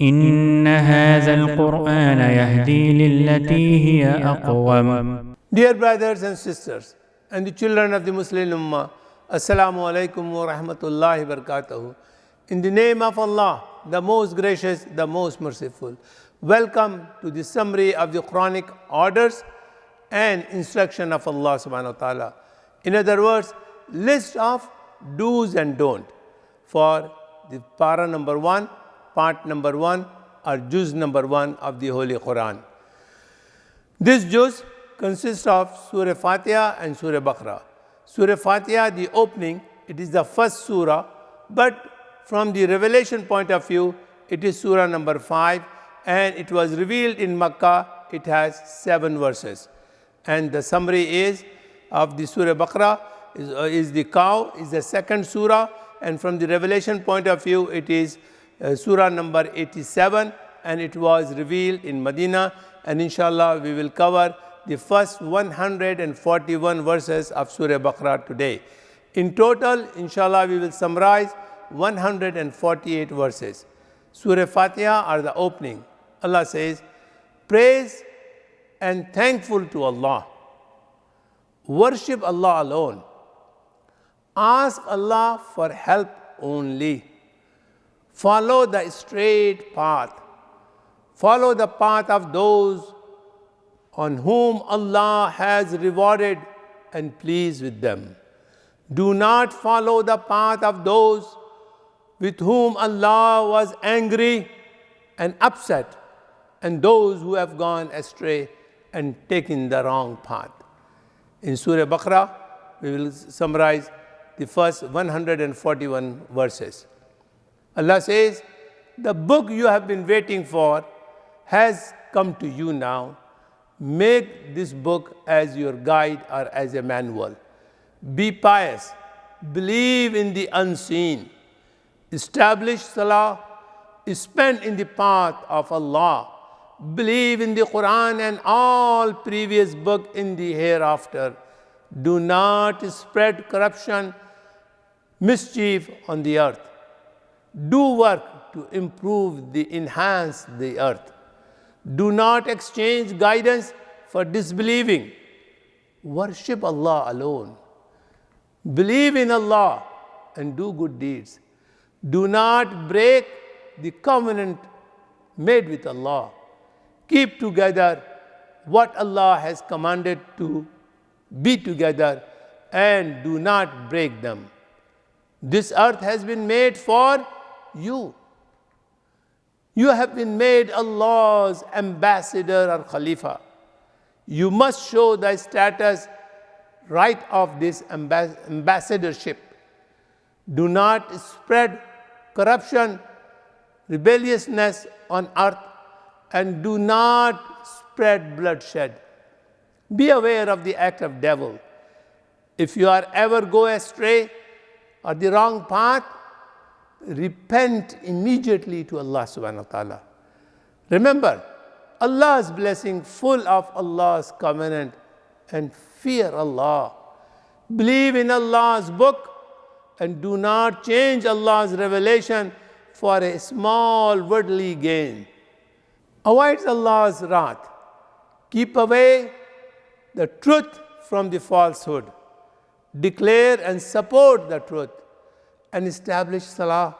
إن هذا القرآن يهدي للتي هي أقوم. Dear brothers and sisters and the children of the Muslim Ummah, Assalamu alaikum wa rahmatullahi wa barakatuh. In the name of Allah, the most gracious, the most merciful. Welcome to the summary of the Quranic orders and instruction of Allah subhanahu wa ta'ala. In other words, list of do's and don't for the para number 1, part number 1 or juz number 1 of the Holy Quran. This juz consists of Surah Fatiha and Surah Baqarah. Surah Fatiha, the opening, it is the first surah, but from the revelation point of view, it is surah number 5, and it was revealed in Makkah. It has 7 verses. And the summary is of the Surah Baqarah is the cow, is the second surah, and from the revelation point of view, it is surah number 87, and it was revealed in Medina. And inshallah, we will cover the first 141 verses of Surah Baqarah today. In total, inshallah, we will summarize 148 verses. Surah Fatiha are the opening. Allah says, praise and thankful to Allah. Worship Allah alone. Ask Allah for help only. Follow the straight path. Follow the path of those on whom Allah has rewarded and pleased with them. Do not follow the path of those with whom Allah was angry and upset, and those who have gone astray and taken the wrong path. In Surah Baqarah, we will summarize the first 141 verses. Allah says, the book you have been waiting for has come to you now. Make this book as your guide or as a manual. Be pious. Believe in the unseen. Establish salah. Spend in the path of Allah. Believe in the Quran and all previous books in the hereafter. Do not spread corruption, mischief on the earth. Do work to enhance the earth. Do not exchange guidance for disbelieving. Worship Allah alone. Believe in Allah and do good deeds. Do not break the covenant made with Allah. Keep together what Allah has commanded to be together and do not break them. This earth has been made for you. You have been made Allah's ambassador or Khalifa. You must show the status right of this ambassadorship. Do not spread corruption, rebelliousness on earth, and do not spread bloodshed. Be aware of the act of devil. If you are ever go astray or the wrong path, repent immediately to Allah subhanahu wa ta'ala. Remember, Allah's blessing full of Allah's covenant, and fear Allah. Believe in Allah's book and do not change Allah's revelation for a small worldly gain. Avoid Allah's wrath. Keep away the truth from the falsehood. Declare and support the truth, and establish salah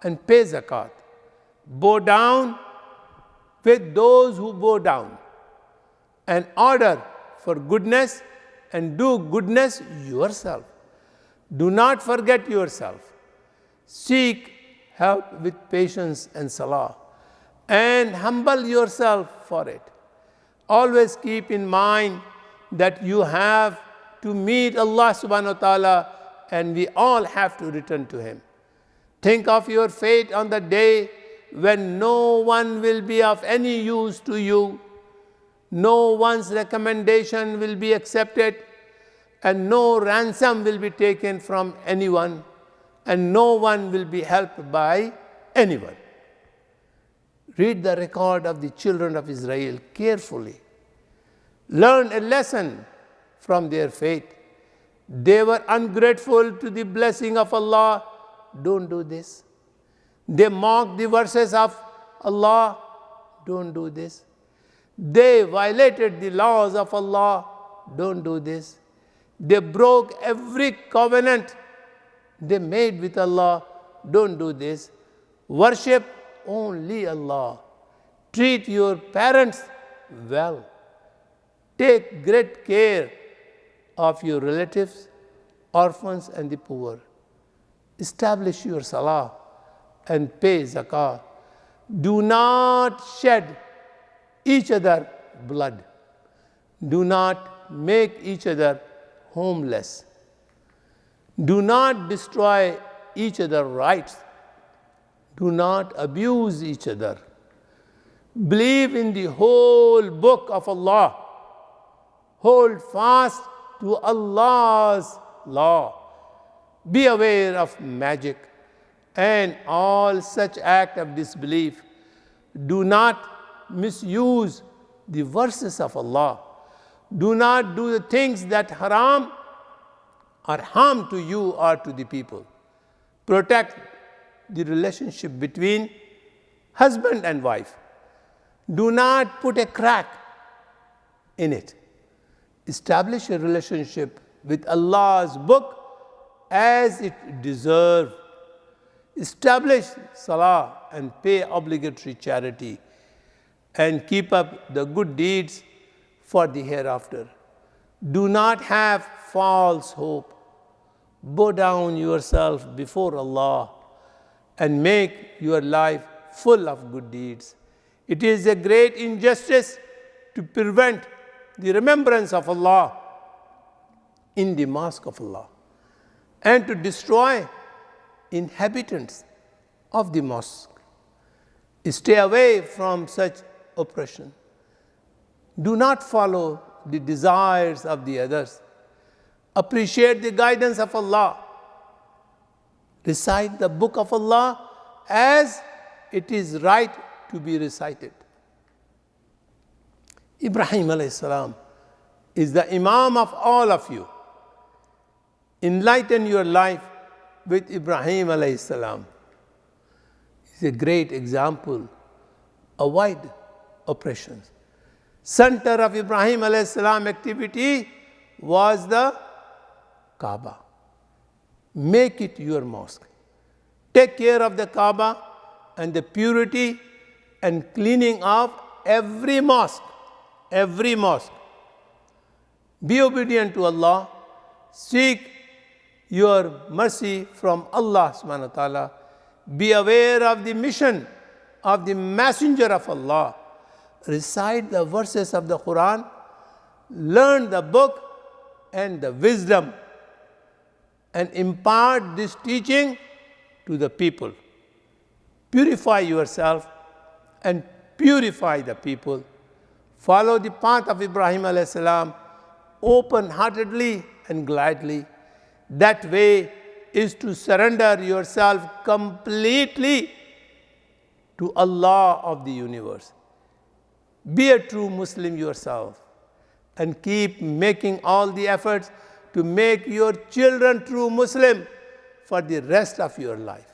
and pay zakat. Bow down with those who bow down, and order for goodness and do goodness yourself. Do not forget yourself. Seek help with patience and salah, and humble yourself for it. Always keep in mind that you have to meet Allah subhanahu wa ta'ala, and we all have to return to Him. Think of your fate on the day when no one will be of any use to you, no one's recommendation will be accepted, and no ransom will be taken from anyone, and no one will be helped by anyone. Read the record of the children of Israel carefully. Learn a lesson from their fate. They were ungrateful to the blessing of Allah. Don't do this. They mocked the verses of Allah, don't do this. They violated the laws of Allah, don't do this. They broke every covenant they made with Allah, don't do this. Worship only Allah. Treat your parents well. Take great care of your relatives, orphans and the poor. Establish your salah and pay zakah. Do not shed each other blood. Do not make each other homeless. Do not destroy each other's rights. Do not abuse each other. Believe in the whole book of Allah. Hold fast to Allah's law. Be aware of magic and all such act of disbelief. Do not misuse the verses of Allah. Do not do the things that haram or harm to you or to the people. Protect the relationship between husband and wife. Do not put a crack in it. Establish a relationship with Allah's book as it deserves. Establish salah and pay obligatory charity and keep up the good deeds for the hereafter. Do not have false hope. Bow down yourself before Allah and make your life full of good deeds. It is a great injustice to prevent the remembrance of Allah in the mosque of Allah and to destroy inhabitants of the mosque. Stay away from such oppression. Do not follow the desires of the others. Appreciate the guidance of Allah. Recite the book of Allah as it is right to be recited. Ibrahim alayhi salam is the Imam of all of you. Enlighten your life with Ibrahim alayhi salam. He's a great example. Avoid oppressions. Center of Ibrahim alayhi salam activity was the Kaaba. Make it your mosque. Take care of the Kaaba and the purity and cleaning of every mosque. Every mosque. Be obedient to Allah. Seek your mercy from Allah subhanahu wa ta'ala. Be aware of the mission of the messenger of Allah. Recite the verses of the Quran. Learn the book and the wisdom and impart this teaching to the people. Purify yourself and purify the people. Follow the path of Ibrahim alayhi salam open-heartedly and gladly. That way is to surrender yourself completely to Allah of the universe. Be a true Muslim yourself and keep making all the efforts to make your children true Muslim for the rest of your life.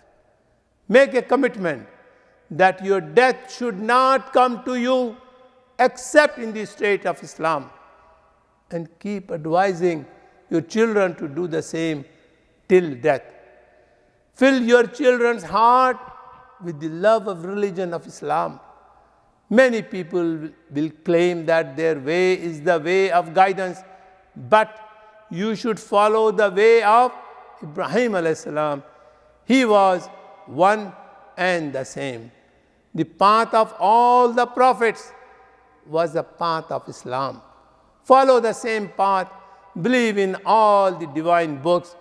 Make a commitment that your death should not come to you except in the state of Islam, and keep advising your children to do the same till death. Fill your children's heart with the love of religion of Islam. Many people will claim that their way is the way of guidance, but you should follow the way of Ibrahim alayhi salam. He was one and the same. The path of all the prophets was the path of Islam. Follow the same path. Believe in all the divine books.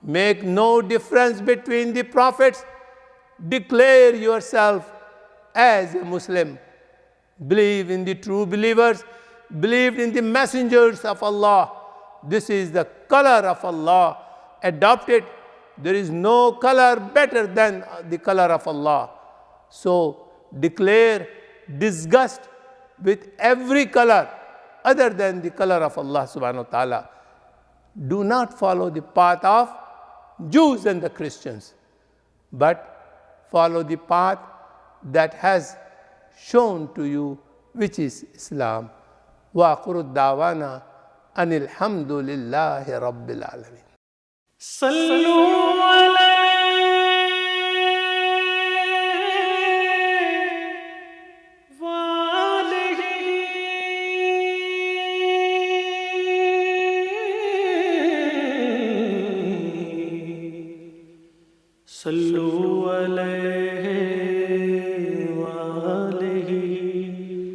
Make no difference between the prophets. Declare yourself as a Muslim. Believe in the true believers. Believe in the messengers of Allah. This is the color of Allah. Adopt it. There is no color better than the color of Allah. So declare disgust with every color other than the color of Allah subhanahu wa ta'ala. Do not follow the path of Jews and the Christians, but follow the path that has shown to you, which is Islam. وآخر دعوانا أن الحمد لله رب العالمين. صلوا عليه وآله صلوا عليه